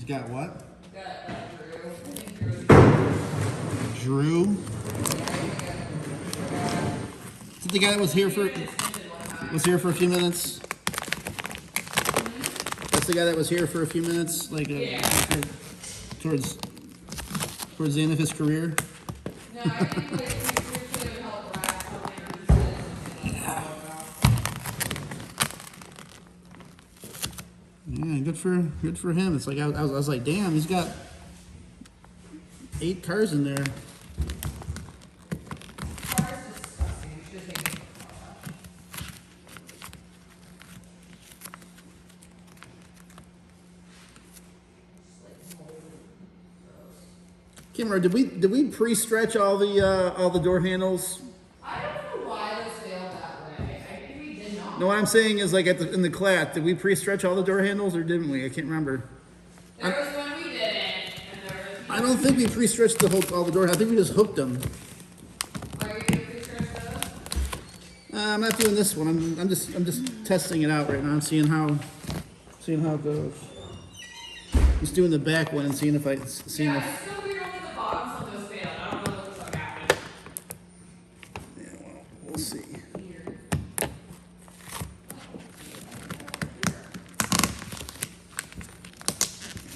He's got what? Got Drew. I think Drew's Drew. Is it the guy that was here for a few minutes? That's the guy that was here for a few minutes, like towards the end of his career. No, I think like we should have helped Brad something. Yeah, good for him. It's like I was like, damn, he's got 8 cars in there. Car's disgusting. We should take it. Kimmer, did we pre-stretch all the door handles? I don't know why this failed that way. I think we did not. No, what I'm saying is like in the clat, did we pre-stretch all the door handles or didn't we? I can't remember. There was one we didn't, and there was. I don't think we pre-stretched all the door. I think we just hooked them. Are you gonna pre-stretch those? I'm not doing this one. I'm just testing it out right now. I'm seeing how it goes. Just doing the back one and seeing if Yeah, it's so weird on the bottom, some of those failed. I don't know what the fuck happened. Yeah, well, we'll see. Weird.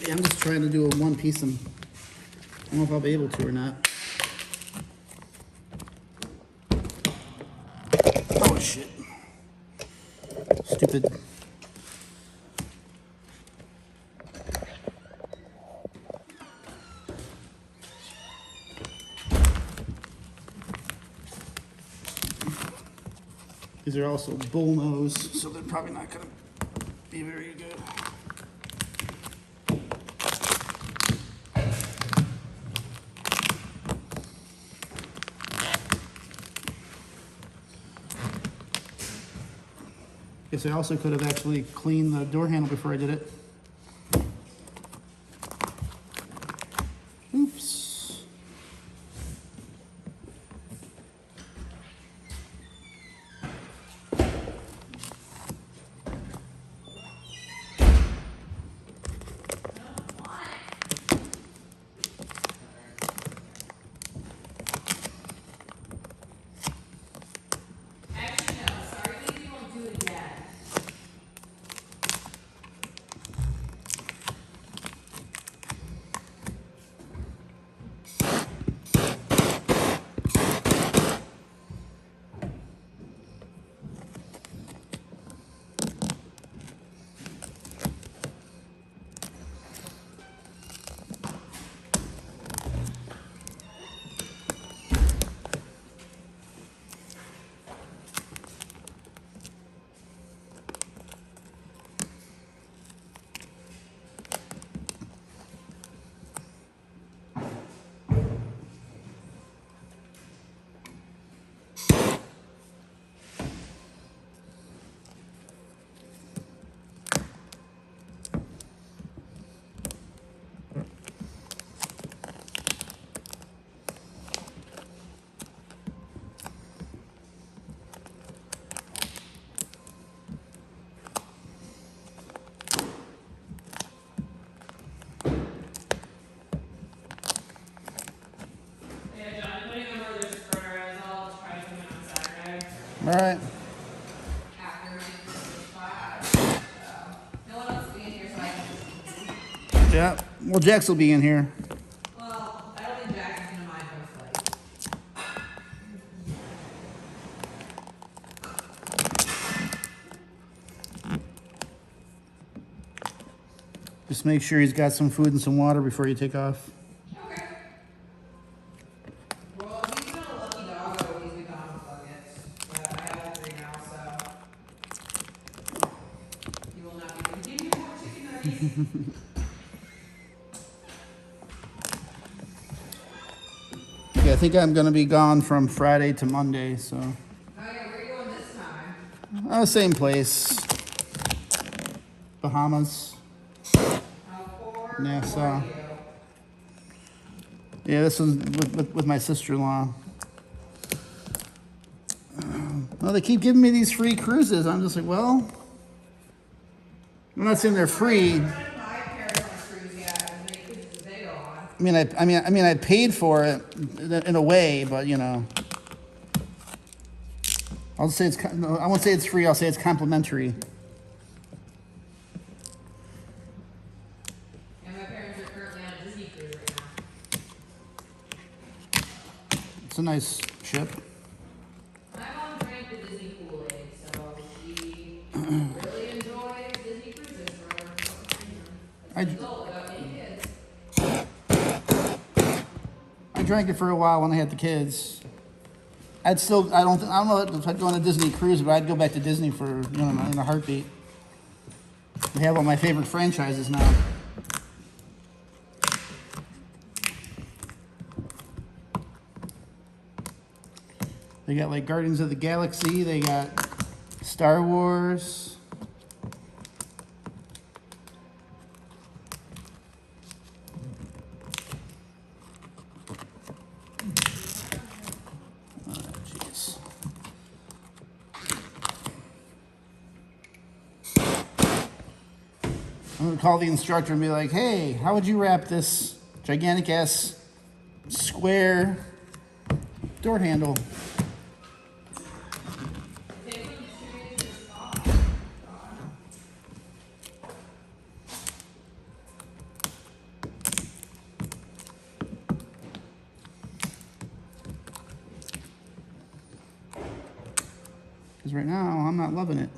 Yeah, I'm just trying to do a one piece and I don't know if I'll be able to or not. Oh shit. Stupid. These are also bullnose, so they're probably not gonna be very good. Guess I also could have actually cleaned the door handle before I did it. Oops. Actually, no. Sorry, maybe won't do it again. Yeah, John, putting them where there's photos. I'll try something on Saturday. All right. After this class. So, no one else will be in here, so I can. Yeah. Well, Jax will be in here. Well, I don't think Jack is gonna mind most likely. Just make sure he's got some food and some water before you take off. Okay. Well, he's been a lucky dog, though. He's been gone with buckets. But I have all 3 now, so. He will not be able to give me more chicken nuggets. Yeah, I think I'm gonna be gone from Friday to Monday, so. Oh, yeah, where are you going this time? Same place. Bahamas. For Nassau. you. Yeah, this was with my sister-in-law. Well, they keep giving me these free cruises. I'm just like, well, I'm not saying they're free. I haven't tried Paris on a cruise yet. I paid for it in a way, but you know, I'll say no, I won't say it's free. I'll say it's complimentary. And my parents are currently on a Disney cruise right now. It's a nice ship. My mom drank the Disney Kool-Aid, so she really enjoys Disney cruises for her. I, As an adult without any kids. I drank it for a while when I had the kids. I don't know if I'd go on a Disney cruise, but I'd go back to Disney for, you know, in a heartbeat. We have all my favorite franchises now. They got like Guardians of the Galaxy, they got Star Wars. Jeez. I'm gonna call the instructor and be like, hey, how would you wrap this gigantic ass square door handle? Because right now, I'm not loving it.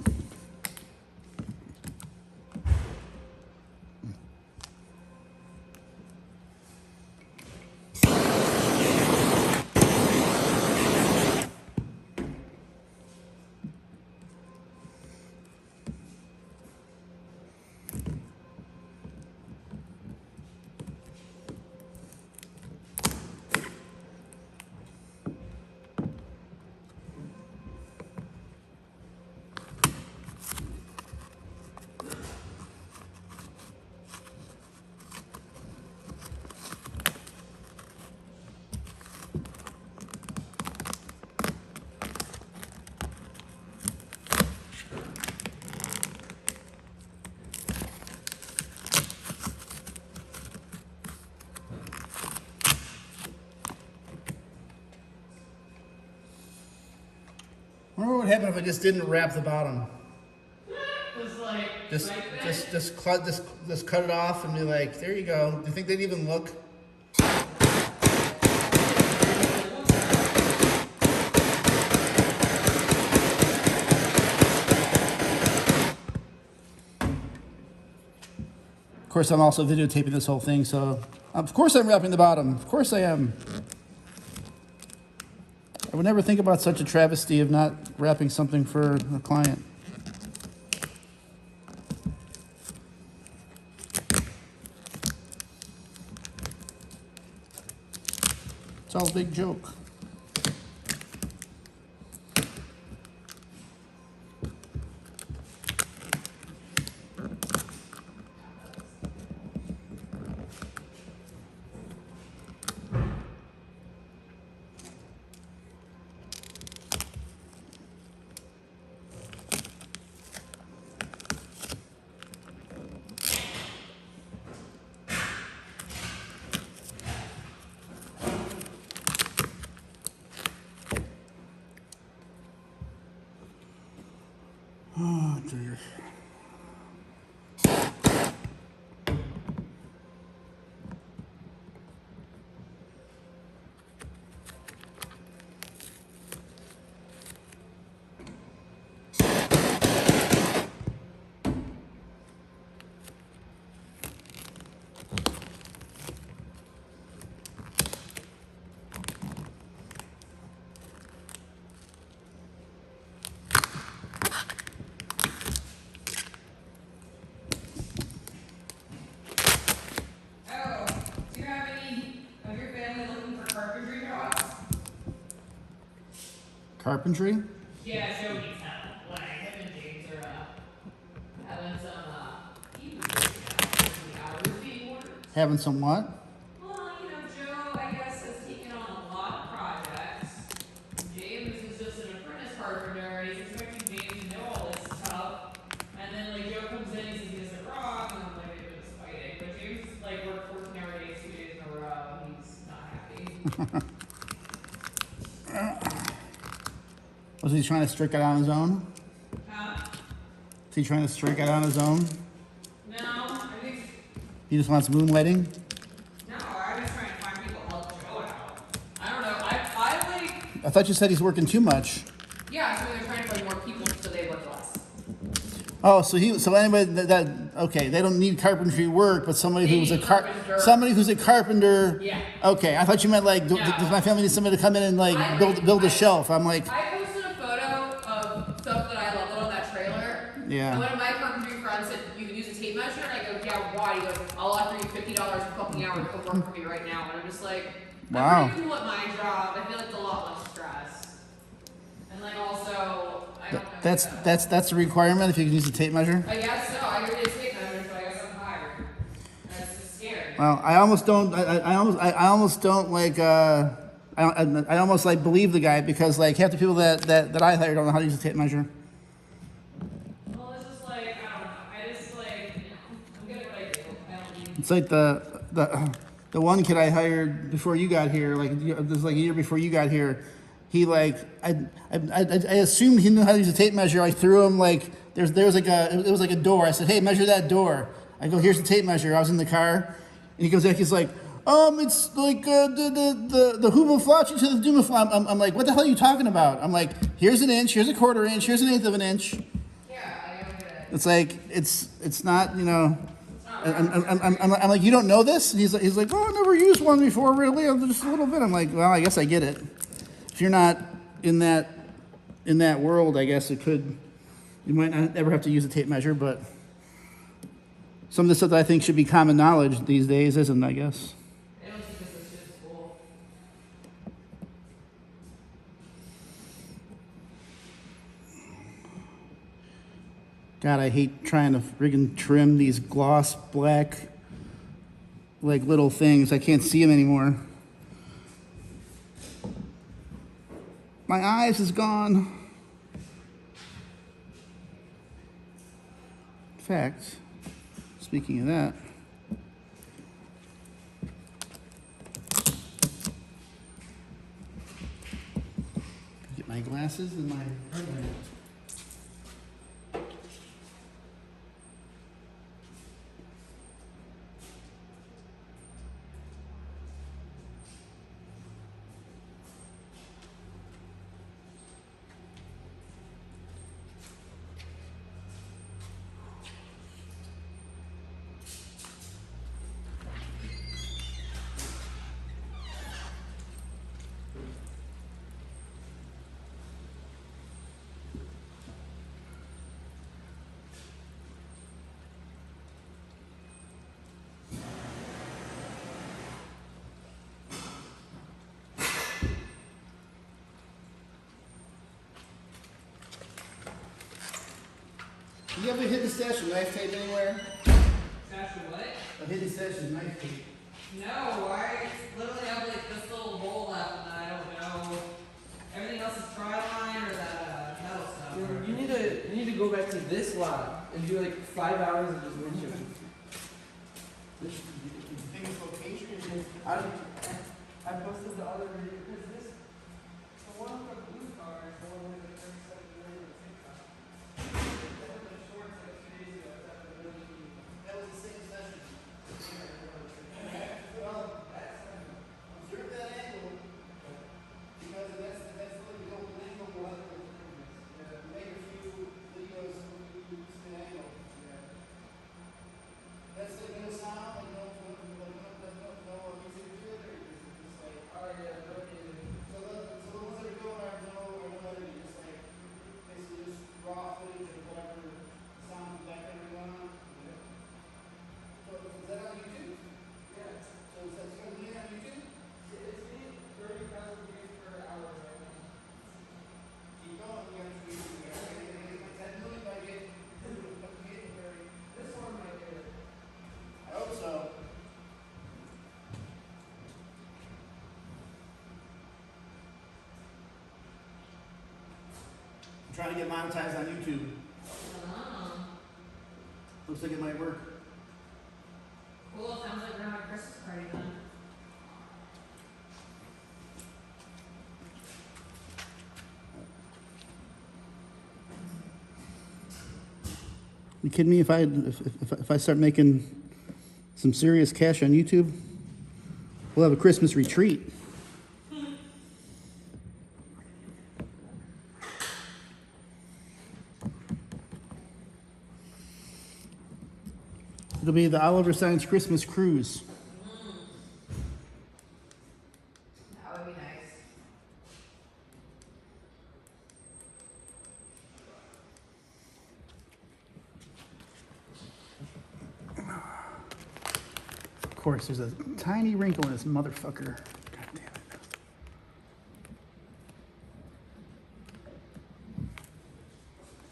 I wonder what would happen if I just didn't wrap the bottom. It's like, Just, like just, just cut it off and be like, there you go. Do you think they'd even look? Of course, I'm also videotaping this whole thing, so of course I'm wrapping the bottom. Of course I am. I would never think about such a travesty of not wrapping something for a client. It's all a big joke. Oh, dear. Oh, do you have any of your family looking for carpentry jobs? Carpentry? Yeah, Joe needs help. Like, him and James are, having some, heat hours being ordered. Having some what? Well, you know, Joe, I guess, has taken on a lot of projects. James is just an apprentice carpenter, and he's expecting James to know all this stuff. And then, like, Joe comes in, he says he does it wrong, and I'm like, they're just fighting. But James, like, worked 14-hour days, 2 days in a row. Was he trying to strike it on his own? Huh? Is he trying to strike it on his own? No, I think. He just wants moonlighting? No, I was trying to find people to help Joe out. I don't know. I like. I thought you said he's working too much. Yeah, so they're trying to find more people so they work less. Oh, so anybody that okay, they don't need carpentry work, but somebody They who's need a carpenter. somebody who's a carpenter. Yeah. Okay, I thought you meant like, No. does my family need somebody to come in and like I build a shelf? I'm like, I posted a photo of stuff that I leveled on that trailer. Yeah. And one of my carpentry friends said you can use a tape measure, and I go, yeah, why? He goes, I'll offer you $50 a fucking hour to come work for me right now. And I'm just like, Wow. I'm pretty cool at my job. I feel like it's a lot less stress. And like also, I don't know. that's a requirement if you can use a tape measure. I guess so. I heard it's tape measure, so I guess I'm hired. And it's just scary. Well, I almost don't. I almost don't like. I almost like believe the guy because like half the people that I hire don't know how to use a tape measure. Well, it's just like, I don't know. I just like, I'm good at what I do. I don't need. It's like the one kid I hired before you got here, this is like a year before you got here. He like I assumed he knew how to use a tape measure. I threw him like there was like it was like a door. I said, hey, measure that door. I go, here's the tape measure. I was in the car, and he goes back. He's like, it's like the Hubelflachi to the Dumafla. I'm like, what the hell are you talking about? I'm like, here's an inch, here's a quarter inch, here's an eighth of an inch. Yeah, I don't get it. It's like it's not, you know. I'm like, you don't know this? And he's like, oh, I never used one before, really. Just a little bit. I'm like, well, I guess I get it. If you're not in that world, I guess you might not ever have to use a tape measure. But some of the stuff that I think should be common knowledge these days isn't, I guess. They don't teach us this shit in school. God, I hate trying to friggin' trim these gloss black, like little things. I can't see them anymore. My eyes is gone. In fact, speaking of that, get my glasses and my hardware. You ever hidden stash of knife tape anywhere? Stash of what? A hidden stash of knife tape. No, I literally have like this little roll left and I don't know. Everything else is tri-line or that metal stuff. You need to go back to this lot and do like 5 hours of just windshield. Famous location? I posted the other video because the one with the blue car is the one with the 37 million TikTok. The shorts like 2 days ago. That was the same session. Well, observe that angle because that's the old angle we'll have to make a few videos with an angle. That's like no sound, like no music to it, or just like, Oh yeah, okay. so the ones that are going are no editing, just like basically just raw footage of whatever sound in the background you're going on. So is that on YouTube? Yeah. So is that going to be on YouTube? It's being 30,000 views per hour right now. Keep going, you gotta keep moving. I gotta get my 10 million by getting very. This one might get it. I hope so. I'm trying to get monetized on YouTube. Looks like it might work. Cool, sounds like we're having a Christmas party then. You kidding me? If I start making some serious cash on YouTube, we'll have a Christmas retreat. It'll be the Oliver Science Christmas Cruise. That would be nice. Of course, there's a tiny wrinkle in this motherfucker. God damn it.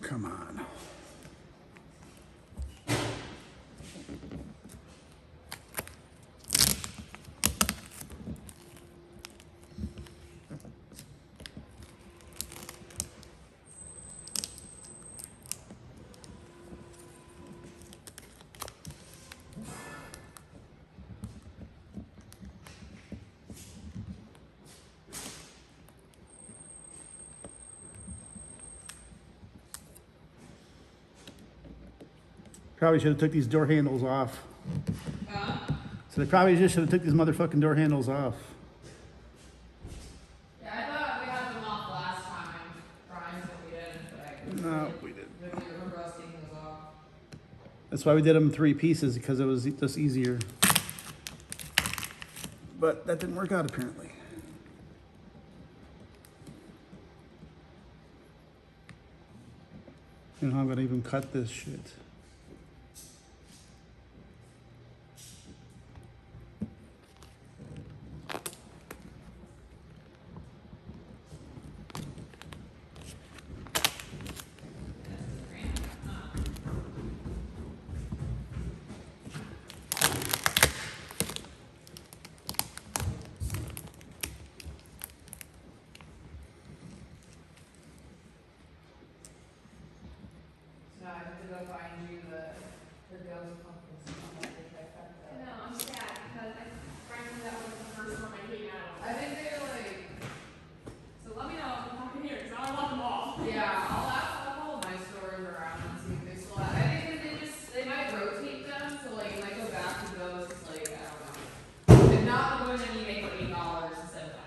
Come on. Probably should have took these door handles off. Huh? So they probably just should have took these motherfucking door handles off. Yeah, I thought we had them off last time. Brian said we didn't, but No, we didn't. maybe you remember us taking those off. That's why we did them in 3 pieces, because it was just easier. But that didn't work out apparently. You know how I'm gonna even cut this shit. So now I have to go find you the ghost pumpkins. No, I'm sad because frankly that was the first one I came out I think they're like, of. So let me know if I'm talking here, because I want them all. yeah, I'll call my stores around and see if they still have, I think that they might rotate them, so like, you might go back to those, it's like, I don't know. If not, I'm going to need to make $8 instead of $5.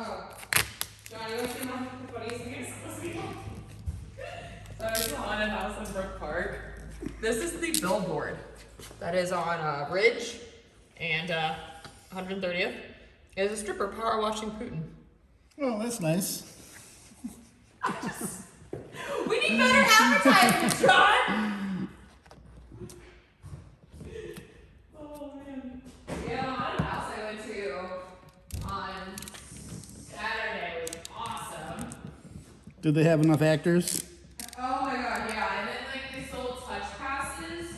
Oh, John, you want to see the funniest thing you're supposed to be on? So I saw haunted house in Brook Park. This is the billboard that is on Ridge and 130th. It is a stripper power washing Putin. Oh, that's nice. We need better advertising, John! Oh man. Yeah, the haunted house I went to on Saturday was awesome. Did they have enough actors? Oh my god, yeah, and then like they sold touch passes.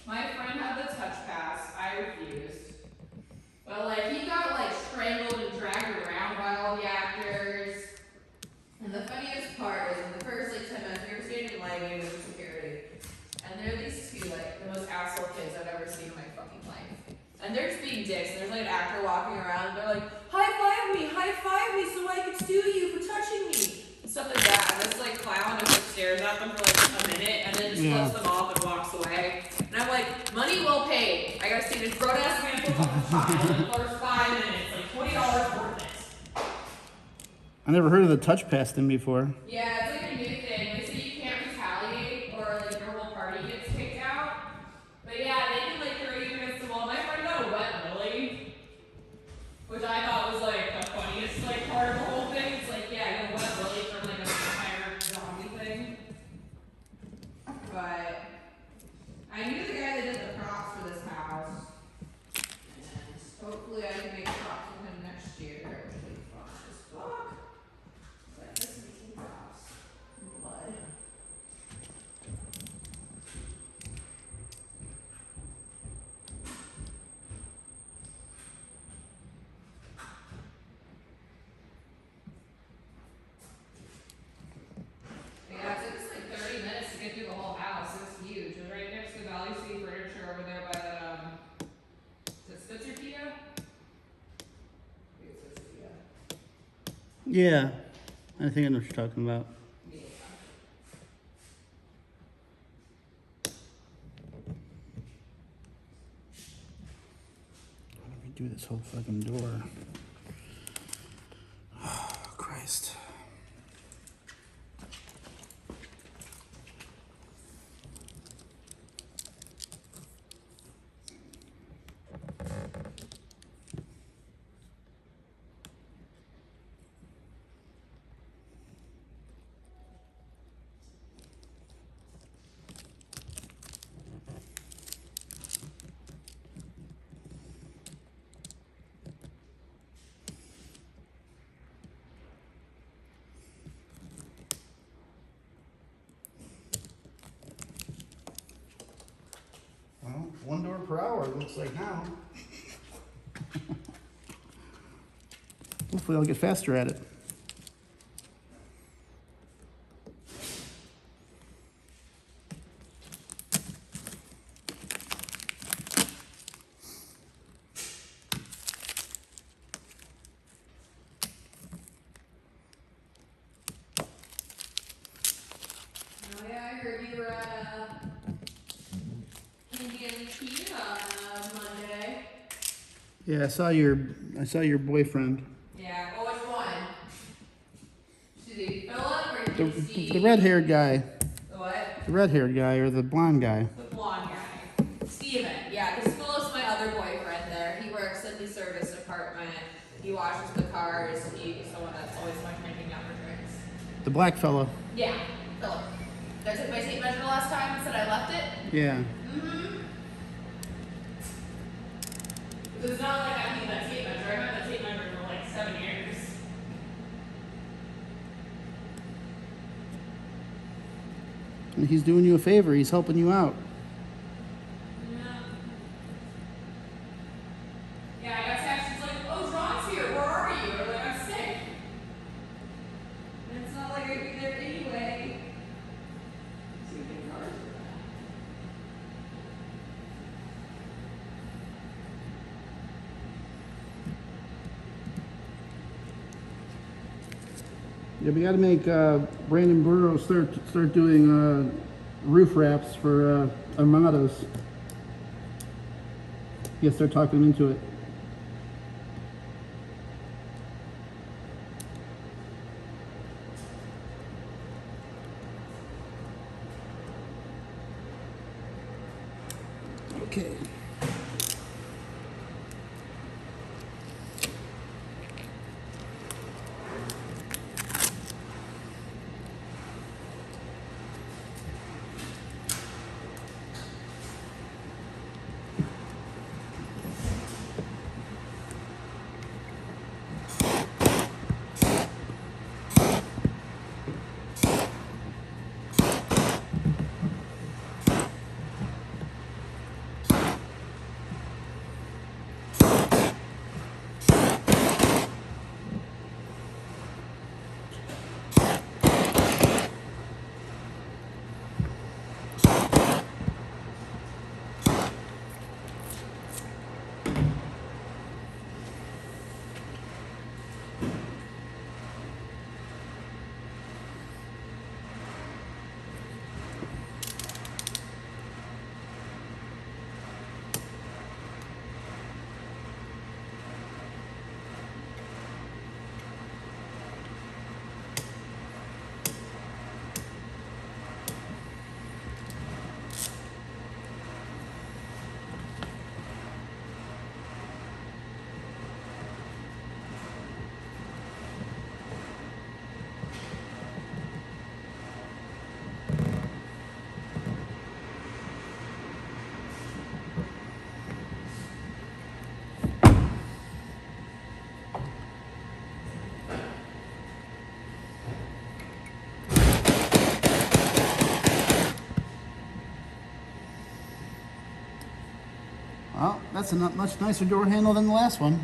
My friend had the touch pass, I refused. But like he got like strangled and dragged around by all the actors. And the funniest part is in the first like 10 minutes, we were standing in line waiting with security. And there are these two like the most asshole kids I've ever seen in my fucking life. And they're just being dicks, and there's like an actor walking around, and they're like, high five me so I can sue you for touching me. And stuff like that. And this like clown just like stares at them for like a minute and then just Yeah. flips them off and walks away. And I'm like, money well paid. I gotta see this grown ass man flip off a child in the first 5 minutes, like $20 worth it. I never heard of the touch pass thing before. Yeah, it's like a new thing. They say you can't retaliate or like your whole party gets kicked out. But yeah, they can like throw you against the wall. My friend got a wet willy, which I thought was like the funniest like part of the whole thing. It's like, yeah, you know, wet willy from like a vampire zombie thing. But I knew the guy that did the props for this house. And hopefully I can make props with him next year, which will be fun as fuck. But this is some props. Blood. Yeah, it took us like 30 minutes to get through the whole house. It was huge. It was right next to Valley City Furniture over there by the, is it Spitzer Kia? I think it's Spitzer Kia. Yeah, I think I know what you're talking about. Yeah. Let me do this whole fucking door. Oh, Christ. Well, 1 door per hour, it looks like now. Hopefully I'll get faster at it. Oh yeah, I heard you were at Indian Key on Monday. Yeah, I saw your boyfriend. Yeah, well, which one? Should he Philip or The Steve? red-haired guy. The what? The red-haired guy or the blonde guy. The blonde guy. Steven. Yeah, because Philip's my other boyfriend there. He works in the service department. He washes the cars. He's someone that's always my drinking out for drinks. The black fellow. Yeah, Philip. I took my tape measure last time and said I left it. Yeah. Mm-hmm. Because it's not like I need that tape measure. I've had that tape measure for like 7 years. And he's doing you a favor. He's helping you out. Yeah. Yeah, I got text. She's like, oh, John's here. Where are you? I'm like, I'm sick. And it's not like I'd be there anyway. So you can charge for that. Yeah, we got to make Brandon Burrow start doing roof wraps for Armados. You gotta start talking him into it. Okay. Well, that's a much nicer door handle than the last one.